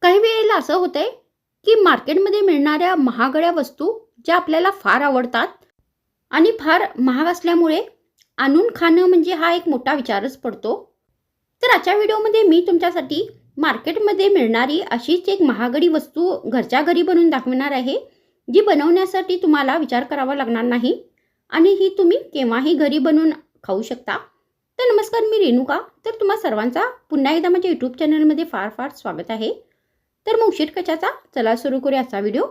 काही वेळेला असं होतंय, की मार्केटमध्ये मिळणाऱ्या महागड्या वस्तू ज्या आपल्याला फार आवडतात आणि फार महाग असल्यामुळे आणून खाणं म्हणजे हा एक मोठा विचारच पडतो. तर आजच्या व्हिडिओमध्ये मी तुमच्यासाठी मार्केटमध्ये मिळणारी अशीच एक महागडी वस्तू घरच्या घरी बनवून दाखवणार आहे, जी बनवण्यासाठी तुम्हाला विचार करावा लागणार नाही आणि ही तुम्ही केव्हाही घरी बनवून खाऊ शकता. तर नमस्कार, मी रेणुका. तर तुम्हा सर्वांचा पुन्हा एकदा माझ्या यूट्यूब चॅनलमध्ये फार फार स्वागत आहे. तर मग उशीर कशाचा, चला सुरू करूया आजचा व्हिडिओ.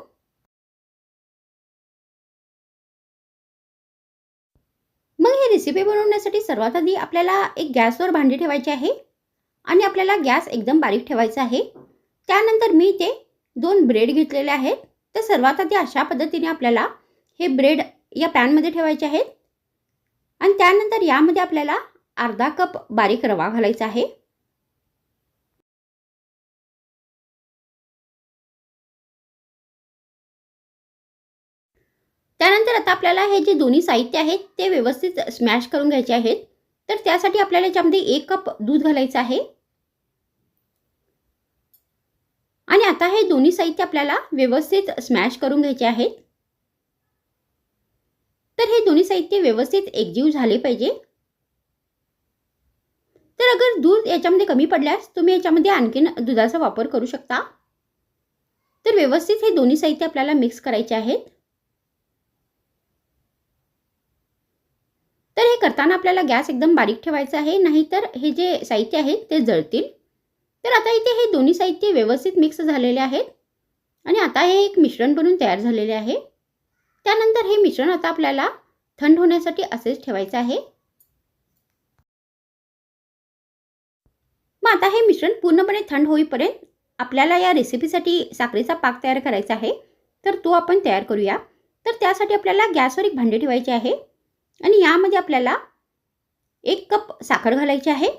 मग ही रेसिपी बनवण्यासाठी सर्वात आधी आपल्याला एक गॅसवर भांडी ठेवायची आहे आणि आपल्याला गॅस एकदम बारीक ठेवायचा आहे. त्यानंतर मी इथे 2 ब्रेड घेतलेले आहेत. तर सर्वात आधी अशा पद्धतीने आपल्याला हे ब्रेड या पॅनमध्ये ठेवायचे आहेत आणि त्यानंतर यामध्ये आपल्याला अर्धा कप बारीक रवा घालायचा आहे. त्यानंतर आता आपल्याला हे जे दोन्ही साहित्य आहेत ते व्यवस्थित स्मॅश करून घ्यायचे आहेत. तर त्यासाठी आपल्याला याच्यामध्ये 1 कप दूध घालायचं आहे आणि आता हे दोन्ही साहित्य आपल्याला व्यवस्थित स्मॅश करून घ्यायचे आहेत. तर हे दोन्ही साहित्य व्यवस्थित एकजीव झाले पाहिजे. तर अगर दूध याच्यामध्ये कमी पडल्यास तुम्ही याच्यामध्ये आणखीन दुधाचा वापर करू शकता. तर व्यवस्थित हे दोन्ही साहित्य आपल्याला मिक्स करायचे आहेत. तर हे करताना आपल्याला गॅस एकदम बारीक ठेवायचा आहे, नाहीतर हे जे साहित्य आहे ते जळतील. तर आता इथे हे दोन्ही साहित्य व्यवस्थित मिक्स झालेले आहेत आणि आता हे एक मिश्रण बनून तयार झालेले आहे. त्यानंतर हे मिश्रण आता आपल्याला थंड होण्यासाठी असेच ठेवायचे आहे. मग आता हे मिश्रण पूर्णपणे थंड होईपर्यंत आपल्याला या रेसिपीसाठी साखरेचा पाक तयार करायचा आहे. तर तो आपण तयार करूया. तर त्यासाठी आपल्याला गॅसवर एक भांडे ठेवायचे आहे आणि यामध्ये आपल्याला 1 कप साखर घालायची आहे.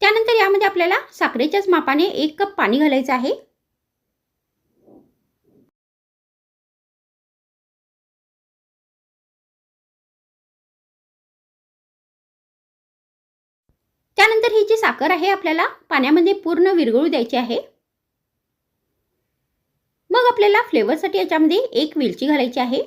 त्यानंतर यामध्ये आपल्याला साखरेच्याच मापाने 1 कप पाणी घालायचं आहे. त्यानंतर ही जी साखर आहे आपल्याला पाण्यामध्ये पूर्ण विरघळू द्यायची आहे. मग आपल्याला फ्लेवरसाठी याच्यामध्ये 1 वेलची घालायची आहे.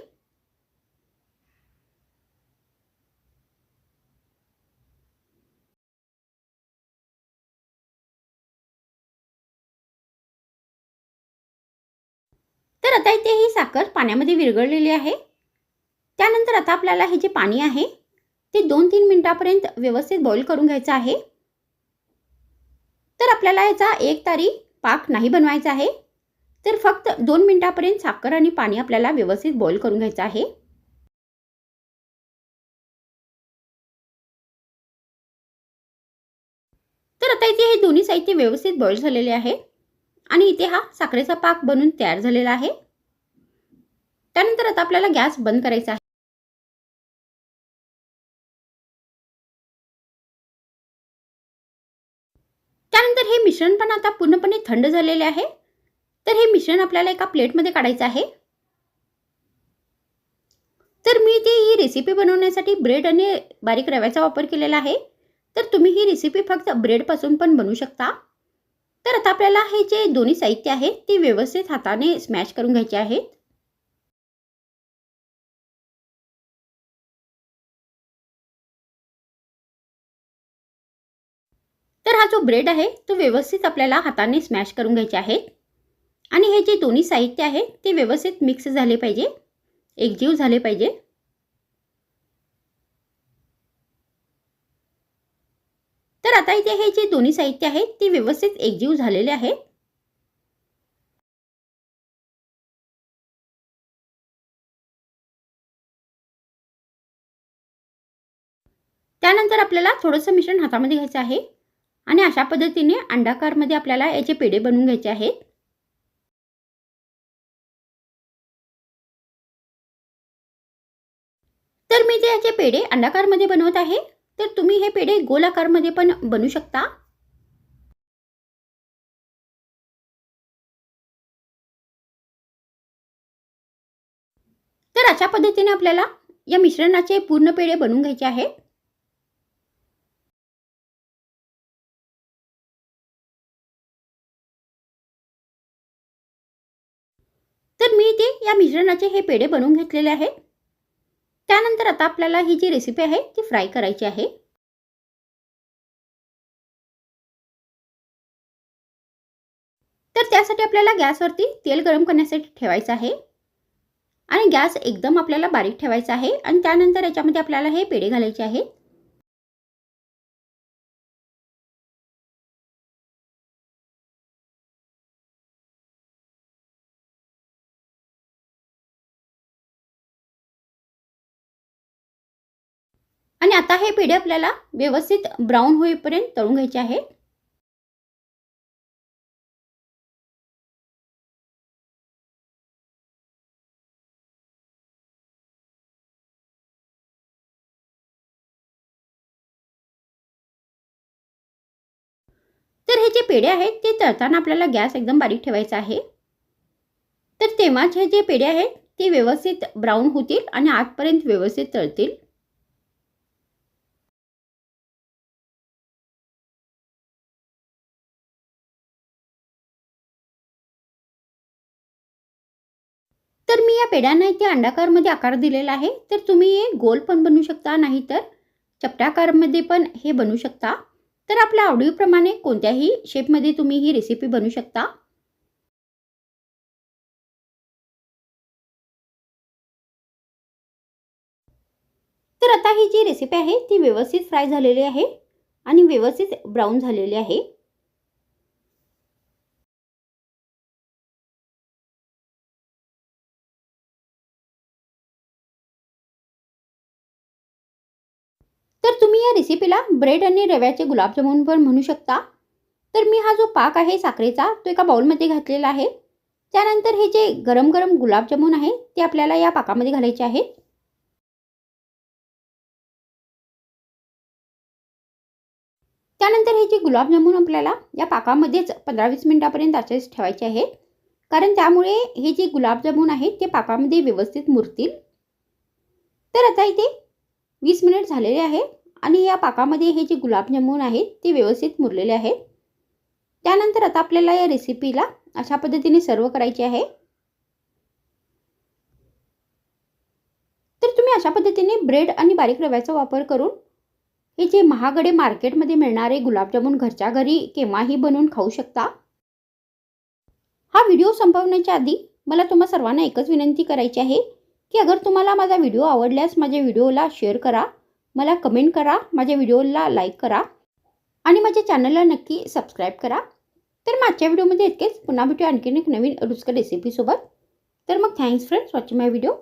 तर आता इथे ही साखर पाण्यामध्ये विरघळलेली आहे. त्यानंतर आता आपल्याला हे जे पाणी आहे ते 2-3 मिनिटापर्यंत व्यवस्थित बॉईल करून घ्यायचं आहे. तर आपल्याला याचा एकतारी पाक नाही बनवायचा आहे. तर फक्त 2 मिनिटापर्यंत साखर आणि पाणी आपल्याला व्यवस्थित बॉईल करून घ्यायचं आहे. तर आता इथे हे दोन्ही साहित्य व्यवस्थित बॉईल झालेले आहे आणि इथे हा साखरेचा पाक बनून तयार झालेला आहे. त्यानंतर आता आपल्याला गॅस बंद करायचा आहे. त्यानंतर हे मिश्रण पण आता पूर्णपणे थंड झालेले आहे. तर हे मिश्रण आपल्याला एका प्लेटमध्ये काढायचं आहे. तर मी इथे ही रेसिपी बनवण्यासाठी ब्रेड आणि बारीक रव्याचा वापर केलेला आहे. तर तुम्ही ही रेसिपी फक्त ब्रेडपासून पण बनवू शकता. तर आता आपल्याला हे जे दोन्ही साहित्य आहे ते व्यवस्थित हाताने स्मॅश करून घ्यायचे आहेत. तर हा जो ब्रेड आहे तो व्यवस्थित आपल्याला हाताने स्मॅश करून घ्यायचे आहेत आणि हे जे दोन्ही साहित्य आहे ते व्यवस्थित मिक्स झाले पाहिजे, एकजीव झाले पाहिजे. तर आता इथे हे जे दोन्ही साहित्य आहे ते व्यवस्थित एकजीव झालेले आहेत. त्यानंतर आपल्याला थोडंसं मिश्रण हातामध्ये घ्यायचं आहे आणि अशा पद्धतीने अंडाकारमध्ये आपल्याला याचे पेढे बनवून घ्यायचे आहेत. तर मी ते याचे पेढे अंडाकारमध्ये बनवत आहे. तर तुम्ही हे पेढे गोलाकारमध्ये पण बनवू शकता. तर अशा पद्धतीने आपल्याला या मिश्रणाचे पूर्ण पेढे बनवून घ्यायचे आहेत. तर मी इथे या मिश्रणाचे हे पेढे बनवून घेतलेले आहेत. त्यानंतर आता आपल्याला ही जी रेसिपी आहे ती फ्राय करायची आहे. तर त्यासाठी आपल्याला गॅसवरती तेल गरम करण्यासाठी ठेवायचं आहे आणि गॅस एकदम आपल्याला बारीक ठेवायचा आहे आणि त्यानंतर याच्यामध्ये आपल्याला हे पेढे घालायचे आहेत. आणि आता हे पेढे आपल्याला व्यवस्थित ब्राऊन होईपर्यंत तळून घ्यायचे आहेत. तर हे जे पेढे आहेत ते तळताना आपल्याला गॅस एकदम बारीक ठेवायचा आहे. तर तेव्हाच हे जे पेढे आहेत ते व्यवस्थित ब्राऊन होतील आणि आतपर्यंत व्यवस्थित तळतील. तर मी या पेढ्यांना इथे अंडाकारमध्ये आकार दिलेला आहे. तर तुम्ही हे गोल पण बनवू शकता, नाहीतर चपट्याकारमध्ये पण हे बनवू शकता. तर आपल्या आवडीप्रमाणे कोणत्याही शेपमध्ये तुम्ही ही रेसिपी बनवू शकता. तर आता ही जी रेसिपी आहे ती व्यवस्थित फ्राय झालेली आहे आणि व्यवस्थित ब्राऊन झालेली आहे. तर तुम्ही या रेसिपीला ब्रेड आणि रव्याचे गुलाबजामुन पण म्हणू शकता. तर मी हा जो पाक आहे साखरेचा तो एका बाउलमध्ये घातलेला आहे. त्यानंतर हे जे गरम गरम गुलाबजामुन आहे ते आपल्याला या पाकामध्ये घालायचे आहेत. त्यानंतर हे जे गुलाबजामुन आपल्याला या पाकामध्येच 15-20 मिनिटापर्यंत असेच ठेवायचे आहेत, कारण त्यामुळे हे जे गुलाबजामुन आहेत ते पाकामध्ये व्यवस्थित मुरतील. तर आता इथे 20 मिनिट झालेले आहेत आणि या पाकामध्ये हे जे गुलाबजामुन आहेत ते व्यवस्थित मुरलेले आहेत. त्यानंतर आता आपल्याला या रेसिपीला अशा पद्धतीने सर्व करायचे आहे. तर तुम्ही अशा पद्धतीने ब्रेड आणि बारीक रव्याचा वापर करून हे जे महागडे मार्केटमध्ये मिळणारे गुलाबजामुन घरच्या घरी केव्हाही बनवून खाऊ शकता. हा व्हिडिओ संपवण्याच्या आधी मला तुम्हा सर्वांना एकच विनंती करायची आहे की अगर तुम्हाला माझा व्हिडिओ आवडल्यास माझ्या व्हिडिओला शेअर करा, मला कमेंट करा, माझ्या व्हिडिओला लाईक करा आणि माझ्या चॅनलला नक्की सबस्क्राईब करा. तर मागच्या व्हिडिओमध्ये इतकेच. पुन्हा भेटू आणखीन एक नवीन रुचकर रेसिपीसोबत. तर मग थँक्स फ्रेंड्स वॉचिंग माय व्हिडिओ.